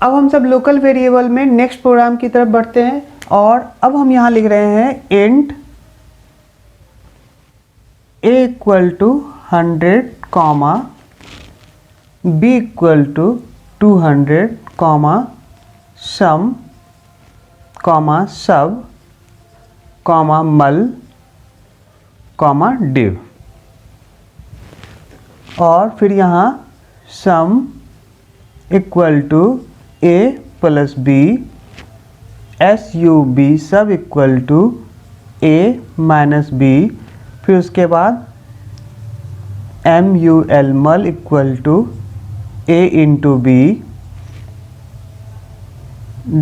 अब हम सब लोकल वेरिएबल में नेक्स्ट प्रोग्राम की तरफ बढ़ते हैं और अब हम यहाँ लिख रहे हैं int a equal to 100 comma b equal to 200 comma sum comma sub comma mul comma div और फिर यहाँ sum equal to a plus b sub sub equal to a minus b, फिर उसके बाद mul mul equal to a into b,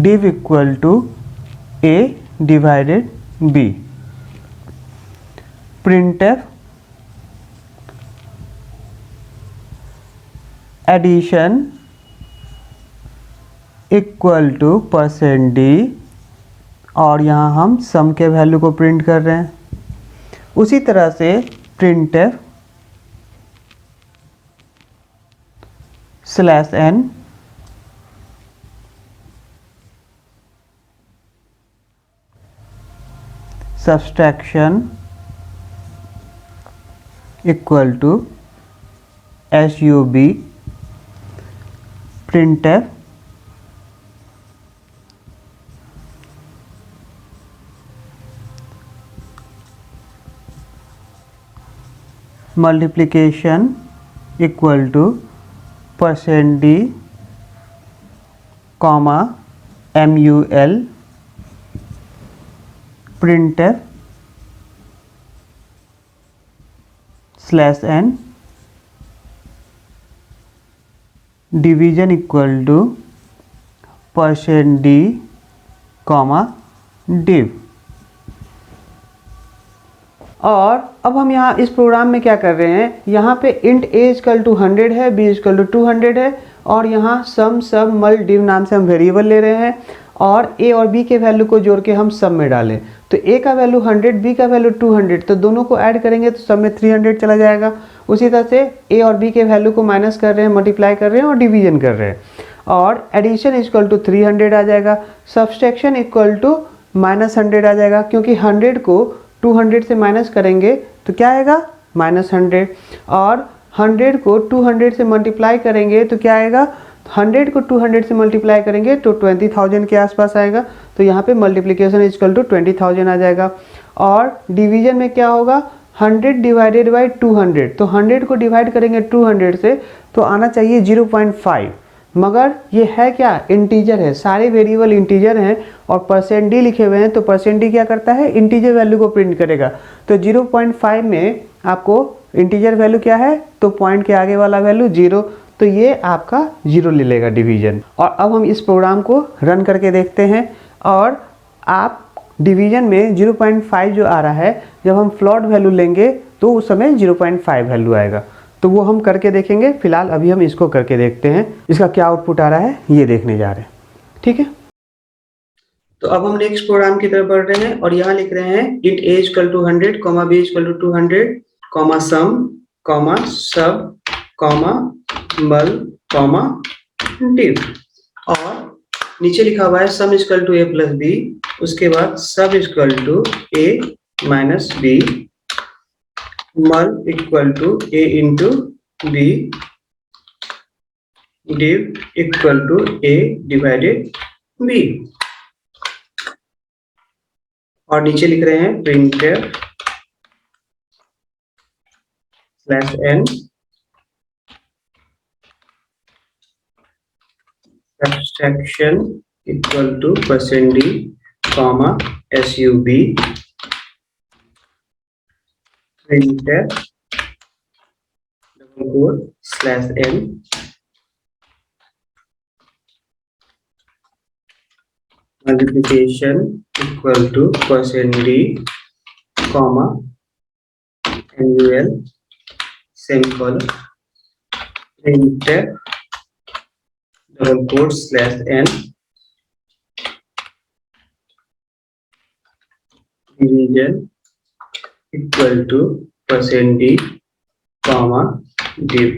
div इक्वल to a divided b, printf addition equal to %d और यहाँ हम सम के वैल्यू को print कर रहे हैं। उसी तरह से printf /n subtraction equal to sub, printf multiplication equal to %d comma mul, printf /n division equal to %d comma div। और अब हम यहाँ इस प्रोग्राम में क्या कर रहे हैं, यहाँ पे इंट a इक्वल टू 100 है, b इक्वल टू 200 है और यहाँ सम सब मल div नाम से हम वेरिएबल ले रहे हैं और a और b के वैल्यू को जोड़ के हम सम में डालें। तो a का वैल्यू 100, b का वैल्यू 200, तो दोनों को ऐड करेंगे तो सम में 300 चला जाएगा। उसी तरह से a और b के वैल्यू को माइनस कर रहे हैं, मल्टीप्लाई कर रहे हैं और डिवीजन कर रहे हैं और एडिशन इक्वल टू 300 आ जाएगा, सब्सट्रैक्शन इक्वल टू -100 आ जाएगा क्योंकि 100 को 200 से माइनस करेंगे तो क्या आएगा -100 और 100 को 200 से मल्टीप्लाई करेंगे तो क्या आएगा, 100 को 200 से मल्टीप्लाई करेंगे तो 20,000 के आसपास आएगा। तो यहाँ पे मल्टीप्लिकेशन इक्वल टू 20,000 आ जाएगा और डिवीजन में क्या होगा 100 डिवाइडेड बाई 200, तो 100 को डिवाइड करेंगे 200 से तो आना चाहिए 0.5, मगर ये है क्या इंटीजर है, सारे वेरिएबल इंटीजर हैं और %d लिखे हुए हैं तो %d क्या करता है इंटीजर वैल्यू को प्रिंट करेगा। तो 0.5 में आपको इंटीजर वैल्यू क्या है, तो पॉइंट के आगे वाला वैल्यू 0, तो ये आपका 0 ले लेगा डिवीजन। और अब हम इस प्रोग्राम को रन करके देखते हैं और आप डिवीजन में 0.5 जो आ रहा है, जब हम फ्लोट वैल्यू लेंगे तो उस समय 0.5 वैल्यू आएगा, तो वो हम करके देखेंगे। फिलहाल अभी हम इसको करके देखते हैं, इसका क्या आउटपुट आ रहा है ये देखने जा रहे हैं, ठीक है। तो अब हम नेक्स्ट प्रोग्राम की तरफ बढ़ रहे हैं और यहाँ लिख रहे हैं int a equal to 100 comma b equal to 200 comma sum comma sub comma mul comma div और नीचे लिखा हुआ है sum equal to a plus b, उसके बाद sub equal to a minus b, mul equal to a into b, div इक्वल to a divided b और नीचे लिख रहे हैं printf /n subtraction equal to %d comma sub, printf double quote /n multiplication equal to %d comma mul semicolon, printf double quote /n division equal to %d comma div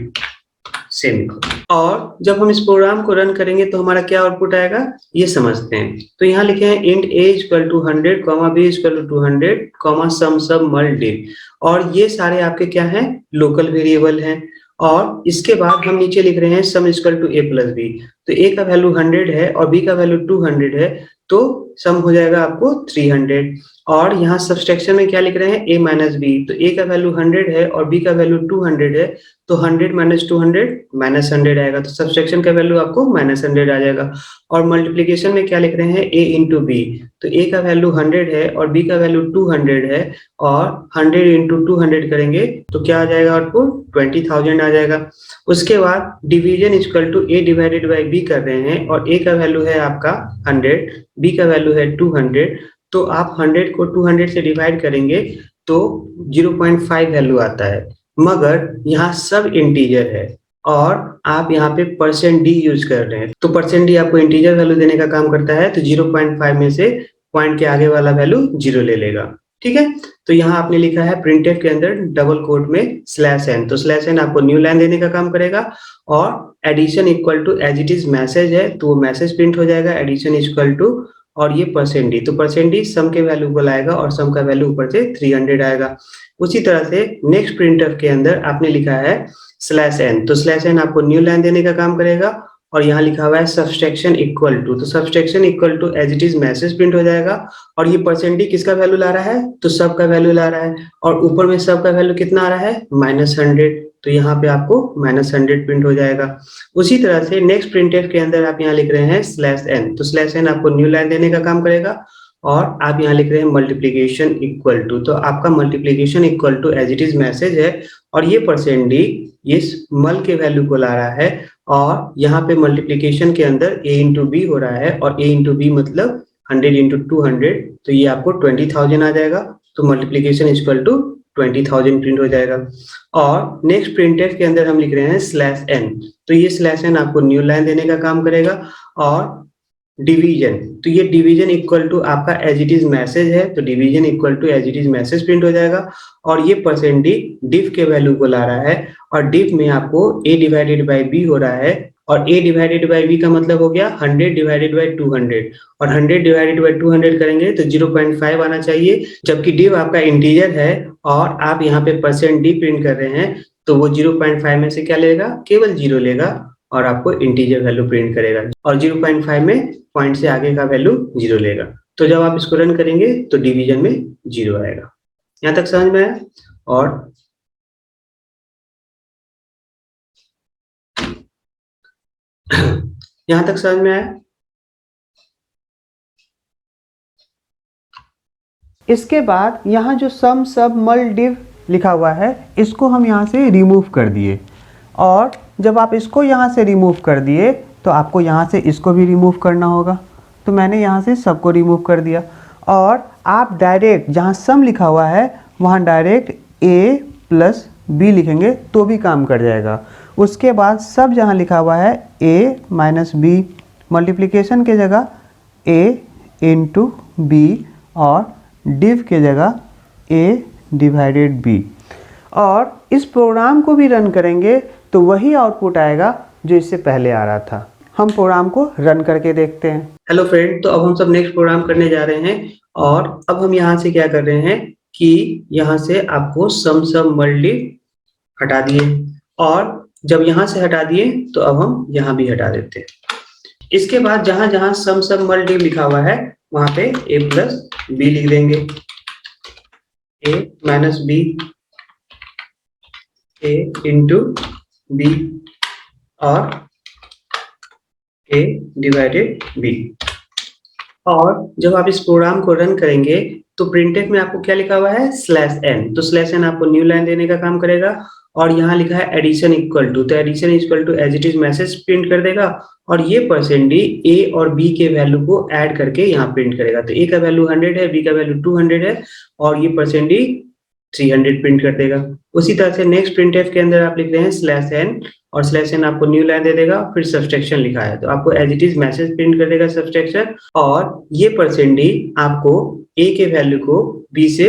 semicolon. और जब हम इस programme को run करेंगे तो हमारा क्या output आएगा ये समझते हैं। तो यहाँ लिखे हैं int a equal to 100 comma b equal to 200 comma sum sub mul div, और ये सारे आपके क्या हैं लोकल वेरिएबल हैं। और इसके बाद हम नीचे लिख रहे हैं sum equal to a plus b। तो a का वैल्यू 100 है और b का वैल्यू 200 है, तो सम हो जाएगा आपको 300। और यहाँ सब्सट्रैक्शन में क्या लिख रहे हैं a माइनस बी। तो a का वैल्यू 100 है और b का वैल्यू 200 है, तो 100 माइनस 200 माइनस 100 आएगा, तो सब्सट्रैक्शन का वैल्यू आपको माइनस 100 आ जाएगा। और मल्टीप्लिकेशन में क्या लिख रहे हैं a इंटू बी। तो a का वैल्यू 100 है और b का वैल्यू 200 है, और 100 इंटू 200 करेंगे तो क्या आ जाएगा आउटपुट 20,000 आ जाएगा। उसके बाद division equal to a divided by b कर रहे हैं, और a का वैल्यू है आपका 100, b का वैल्यू है 200, तो आप 100 को 200 से डिवाइड करेंगे तो 0.5 वैल्यू आता है, मगर यहाँ सब इंटीजर है और आप यहाँ पे परसेंट डी यूज कर रहे हैं, तो परसेंट डी आपको इंटीजर वैल्यू देने का काम करता है, तो 0.5 में से पॉइंट के आगे वाला वैल्यू 0 ले लेगा। ठीक है, तो यहाँ आपने लिखा है प्रिंटफ के अंदर डबल कोट में स्लैश एन, तो स्लैश एन आपको न्यू लाइन देने का काम करेगा। और addition equal to as it is message है, तो वो मैसेज प्रिंट हो जाएगा एडिशन इक्वल टू, और ये परसेंट डी, तो परसेंट डी सम के वैल्यू को लाएगा और सम का वैल्यू ऊपर से 300 आएगा। उसी तरह से नेक्स्ट प्रिंटफ के अंदर आपने लिखा है स्लैश एन, तो स्लैश एन आपको न्यू लाइन देने का काम करेगा। और यहाँ लिखा हुआ है सब्सट्रैक्शन इक्वल टू, तो subtraction equal to as it is message print हो जाएगा। और ये परसेंट डी किसका वैल्यू ला रहा है, तो सब का वैल्यू ला रहा है, और ऊपर में सब का वैल्यू कितना आ रहा है -100, तो यहाँ पे आपको -100 प्रिंट हो जाएगा। उसी तरह से नेक्स्ट प्रिंटफ के अंदर आप यहाँ लिख रहे हैं स्लैश एन, तो स्लैश एन आपको न्यू लाइन देने का काम करेगा। और आप यहाँ लिख रहे हैं मल्टीप्लीकेशन इक्वल टू, तो आपका multiplication equal to as it is message है, और ये परसेंट डी इस मल के वैल्यू को ला रहा है, और यहाँ पे मल्टीप्लीकेशन के अंदर a इंटू बी हो रहा है, और a इंटू बी मतलब 100 इंटू 200, तो ये आपको 20,000 आ जाएगा, तो मल्टीप्लीकेशन इक्वल टू 20,000 प्रिंट हो जाएगा। और नेक्स्ट प्रिंटफ के अंदर हम लिख रहे हैं स्लैश एन, तो ये स्लैश एन आपको न्यू लाइन देने का काम करेगा। और डिवीजन, तो ये डिवीजन इक्वल टू आपका एज इट इज मैसेज है, तो division equal to as it is message print हो जाएगा। और ये परसेंट डी डिव के वैल्यू को ला रहा है, और डिव में आपको a डिवाइडेड बाई b हो रहा है, और a डिवाइडेड बाई b का मतलब हो गया 100 डिवाइडेड बाई 200, और 100 डिवाइडेड बाई 200 करेंगे तो 0.5 आना चाहिए, जबकि डिव आपका इंटीजर है और आप यहाँ पे परसेंट डी प्रिंट कर रहे हैं, तो वो 0.5 में से क्या लेगा, केवल 0 लेगा, और आपको इंटीजर वैल्यू प्रिंट करेगा, और 0.5 में पॉइंट से आगे का वैल्यू 0 लेगा। तो जब आप इसको रन करेंगे तो डिवीजन में 0 आएगा। यहाँ तक समझ में आया? और यहाँ तक समझ में आया? इसके बाद यहाँ जो सम सब मल डिव लिखा हुआ है, इसको हम यहाँ से रिमूव कर दिए, और जब आप इसको यहाँ से रिमूव कर दिए तो आपको यहाँ से इसको भी रिमूव करना होगा, तो मैंने यहाँ से सबको रिमूव कर दिया। और आप डायरेक्ट जहाँ सम लिखा हुआ है वहाँ डायरेक्ट a प्लस b लिखेंगे तो भी काम कर जाएगा। उसके बाद सब जहाँ लिखा हुआ है a माइनस बी, मल्टीप्लिकेशन के जगह a इंटू बी, और डिव के जगह a डिवाइडेड b। और इस प्रोग्राम को भी रन करेंगे तो वही आउटपुट आएगा जो इससे पहले आ रहा था। हम प्रोग्राम को रन करके देखते हैं। हेलो फ्रेंड, तो अब हम सब नेक्स्ट प्रोग्राम करने जा रहे हैं, और अब हम यहाँ से क्या कर रहे हैं कि यहाँ से आपको सम सब मल्टी हटा दिए, और जब यहाँ से हटा दिए तो अब हम यहाँ भी हटा देते हैं। इसके बाद जहाँ जहाँ सम सब मल्टी लिखा हुआ है वहाँ पे a प्लस बी लिख देंगे, a minus b, a into b, और a डिवाइडेड b। और जब आप इस प्रोग्राम को रन करेंगे तो प्रिंटफ में आपको क्या लिखा हुआ है स्लैश एन, तो स्लैश एन आपको न्यू लाइन देने का काम करेगा। और यहाँ लिखा है एडिशन इक्वल टू, तो addition equal to as it is message print कर देगा, और ये परसेंट डी a और b के वैल्यू को ऐड करके यहाँ प्रिंट करेगा। तो a का वैल्यू 100 है, b का वैल्यू 200 है, और ये परसेंट डी 300 प्रिंट कर देगा। उसी तरह से नेक्स्ट प्रिंटफ के अंदर आप लिख रहे हैं स्लैश एन, और स्लैश एन आपको न्यू लाइन दे देगा, फिर सब्सट्रैक्शन लिखा है तो आपको as it is message print कर देगा सब्सट्रैक्शन, और ये परसेंट डी आपको a के वैल्यू को b से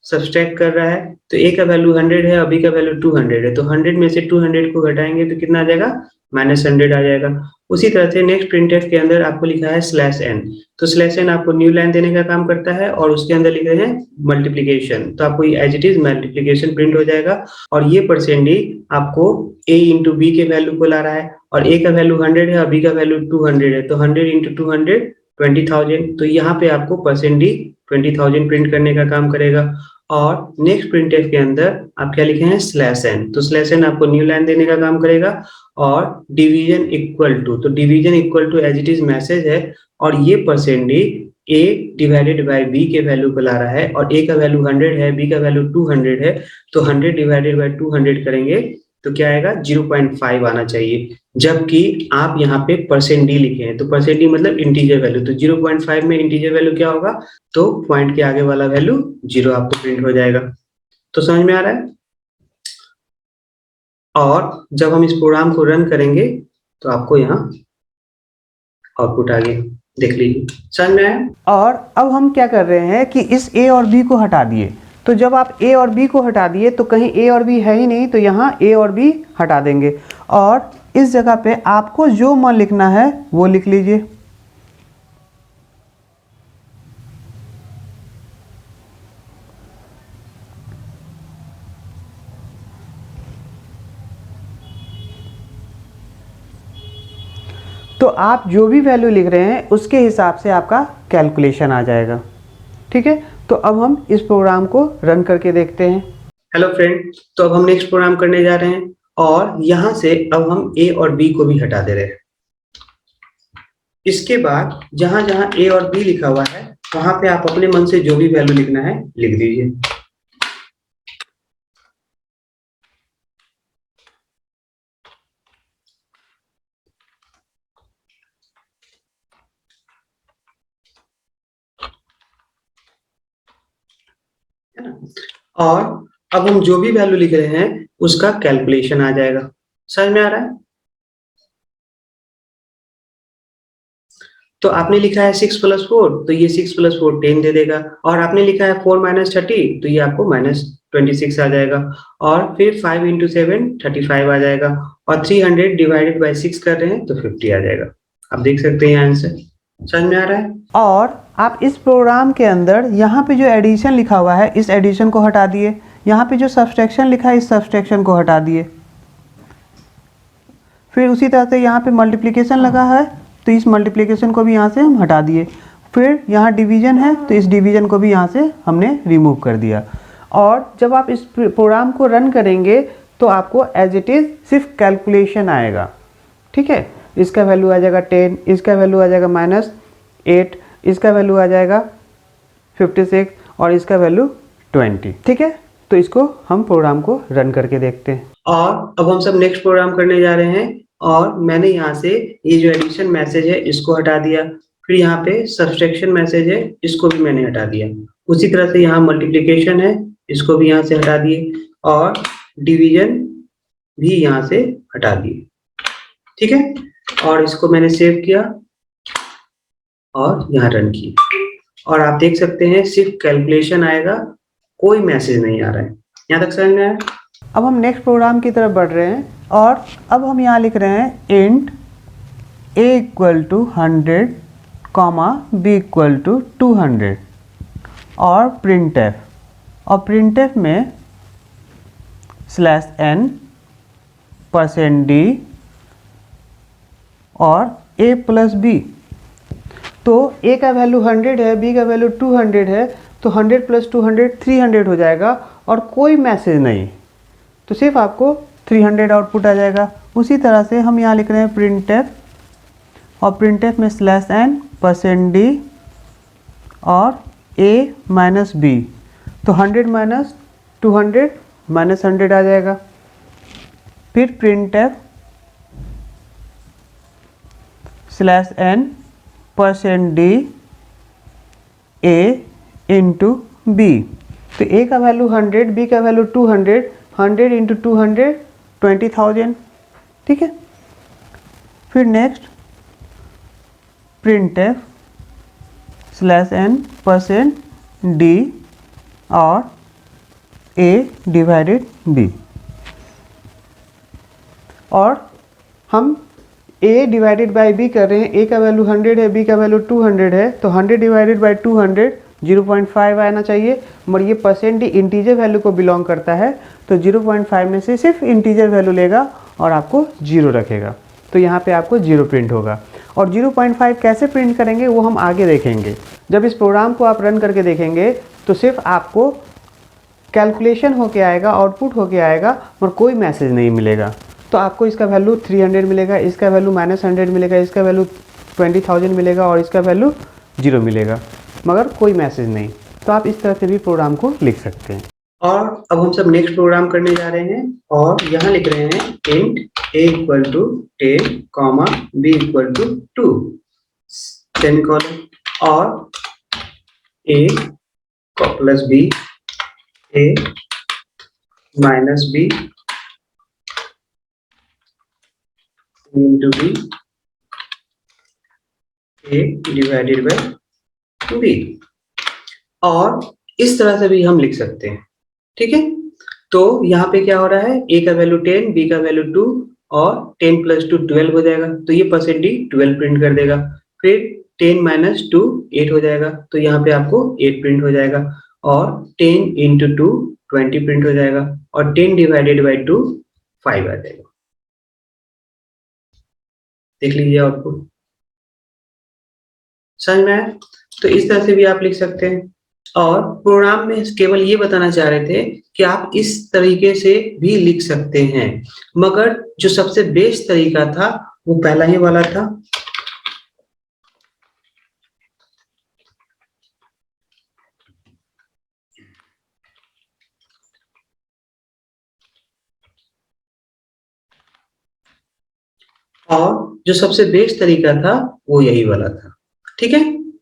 सब्सट्रैक्ट कर रहा है। तो a का वैल्यू 100 है और b का वैल्यू 200 है, तो 100 में से 200 को घटाएंगे तो कितना आ जाएगा -100 आ जाएगा। उसी तरह से नेक्स्ट प्रिंटफ के अंदर आपको लिखा है /n, तो /n आपको न्यू लाइन देने का काम करता है और उसके अंदर लिख रहे हैं मल्टीप्लिकेशन, तो आपको as it is multiplication print हो जाएगा। और ये %d आपको a इंटू बी के वैल्यू को ला रहा है, और a का वैल्यू 100 है और b का वैल्यू 200 है, तो 100 इंटू 200 20,000, तो यहाँ पे आपको %d 20,000 प्रिंट करने का काम करेगा। और नेक्स्ट प्रिंटफ के अंदर आप क्या लिखे हैं /n, तो /n आपको न्यू लाइन देने का काम करेगा। और डिवीजन इक्वल टू, तो division equal to as it is message है, और ये %d a divided by b के वैल्यू को ला रहा है, और a का वैल्यू 100 है, b का वैल्यू 200 है, तो 100 डिवाइडेड बाय 200 करेंगे तो क्या आएगा 0.5 आना चाहिए, जबकि आप यहाँ पे %d लिखे हैं, तो %d मतलब इंटीजर वैल्यू, तो 0.5 में इंटीजर वैल्यू क्या होगा, तो पॉइंट के आगे वाला वैल्यू 0 आपको प्रिंट हो जाएगा। तो समझ में आ रहा है? और जब हम इस प्रोग्राम को रन करेंगे तो आपको यहाँ आउटपुट आ गया, देख लीजिए, समझ में आया? और अब हम क्या कर रहे हैं कि इस a और b को हटा दिए, तो जब आप a और b को हटा दिए तो कहीं a और b है ही नहीं, तो यहाँ a और b हटा देंगे और इस जगह पे आपको जो मान लिखना है वो लिख लीजिए। तो आप जो भी वैल्यू लिख रहे हैं उसके हिसाब से आपका कैलकुलेशन आ जाएगा। ठीक है, तो अब हम इस प्रोग्राम को रन करके देखते हैं। हेलो फ्रेंड, तो अब हम नेक्स्ट प्रोग्राम करने जा रहे हैं, और यहाँ से अब हम a और b को भी हटा दे रहे हैं। इसके बाद जहां जहां a और b लिखा हुआ है वहां पे आप अपने मन से जो भी वैल्यू लिखना है लिख दीजिए। और अब हम जो भी वैल्यू लिख रहे हैं उसका कैलकुलेशन आ जाएगा। समझ में आ रहा है? तो आपने लिखा है 6 + 4, तो ये 6 + 4 10 दे देगा, और आपने लिखा है 4 - 30, तो ये आपको -26 आ जाएगा, और फिर 5 × 7 35 आ जाएगा, और 300 डिवाइडेड बाय 6 कर रहे हैं तो 50 आ जाएगा। आप देख सकते हैं आंसर। समझ में आ रहा है? और आप इस प्रोग्राम के अंदर यहाँ पे जो एडिशन लिखा हुआ है इस एडिशन को हटा दिए, यहाँ पे जो सब्सट्रैक्शन लिखा है इस सब्सट्रैक्शन को हटा दिए, फिर उसी तरह से यहाँ पे मल्टीप्लिकेशन लगा है तो इस मल्टीप्लिकेशन को भी यहाँ से हम हटा दिए, फिर यहाँ डिवीजन है तो इस डिवीजन को भी यहाँ से हमने रिमूव कर दिया। और जब आप इस प्रोग्राम को रन करेंगे तो आपको एज इट इज़ सिर्फ कैलकुलेशन आएगा। ठीक है, इसका वैल्यू आ जाएगा 10, इसका वैल्यू आ जाएगा -8, इसका वैल्यू आ जाएगा 56 और इसका वैल्यू 20। ठीक है, तो इसको हम प्रोग्राम को रन करके देखते हैं। और अब हम सब नेक्स्ट प्रोग्राम करने जा रहे हैं, और मैंने यहाँ से ये जो एडिशन मैसेज है इसको हटा दिया, फिर यहाँ पे सब्सट्रैक्शन मैसेज है इसको भी मैंने हटा दिया, उसी तरह से यहाँ मल्टीप्लिकेशन है इसको भी यहाँ से हटा दिए, और डिवीजन भी यहाँ से हटा दिए। ठीक है, और इसको मैंने सेव किया और यहाँ रन किया, और आप देख सकते हैं सिर्फ कैलकुलेशन आएगा, कोई मैसेज नहीं आ रहा है। यहाँ तक समझ में आया? अब हम नेक्स्ट प्रोग्राम की तरफ बढ़ रहे हैं, और अब हम यहाँ लिख रहे हैं इंट a = 100, b = 200 और printf, और printf में /n %d और a + b, तो a का वैल्यू 100 है, b का वैल्यू 200 है, तो 100 + 200 300 हो जाएगा, और कोई मैसेज नहीं, तो सिर्फ आपको 300 आउटपुट आ जाएगा। उसी तरह से हम यहाँ लिख रहे हैं printf, और printf में /n %d और a - b, तो 100 - 200 -100 आ जाएगा। फिर printf /n %d a × b, तो a का वैल्यू 100, b का वैल्यू 200, 100 × 200 20,000। ठीक है, फिर नेक्स्ट printf /n %d और a/b, और हम a डिवाइडेड बाई b कर रहे हैं, a का वैल्यू 100 है, b का वैल्यू 200 है, तो 100 डिवाइडेड बाई 200 0.5 आना चाहिए, मगर ये परसेंट ही इंटीजर वैल्यू को बिलोंग करता है, तो 0.5 में से सिर्फ इंटीजर वैल्यू लेगा और आपको 0 रखेगा, तो यहाँ पे आपको 0 प्रिंट होगा। और 0.5 कैसे प्रिंट करेंगे वो हम आगे देखेंगे। जब इस प्रोग्राम को आप रन करके देखेंगे तो सिर्फ आपको कैलकुलेशन होके आएगा, आउटपुट होके आएगा, और कोई मैसेज नहीं मिलेगा। तो आपको इसका वैल्यू 300 मिलेगा, इसका वैल्यू -100 मिलेगा, इसका वैल्यू 20,000 मिलेगा और इसका वैल्यू 0 मिलेगा, मगर कोई मैसेज नहीं। तो आप इस तरह से भी प्रोग्राम को लिख सकते हैं। और अब हम सब नेक्स्ट प्रोग्राम करने जा रहे हैं और यहाँ लिख रहे हैं int a equal to 10, b equal to 2, semicolon, और a plus b, a minus b into b, a divided by b। और इस तरह से भी हम लिख सकते हैं, ठीक है। तो यहाँ पे क्या हो रहा है, a का वैल्यू 10, b का वैल्यू 2 और 10 प्लस 2 12 हो जाएगा, तो ये परसेंट ही 12 प्रिंट कर देगा। फिर 10 माइनस 2 8 हो जाएगा, तो यहाँ पे आपको 8 प्रिंट हो जाएगा, और 10 इंटू 2 20 प्रिंट हो जाएगा, और 10 डिवाइडेड बाई 2 5 आ जाएगा। देख लीजिए आउटपुट, समझ में आया? तो इस तरह से भी आप लिख सकते हैं। और प्रोग्राम में केवल ये बताना चाह रहे थे कि आप इस तरीके से भी लिख सकते हैं, मगर जो सबसे बेस्ट तरीका था वो पहला ही वाला था। और जो सबसे बेस्ट तरीका था वो यही वाला था, ठीक है।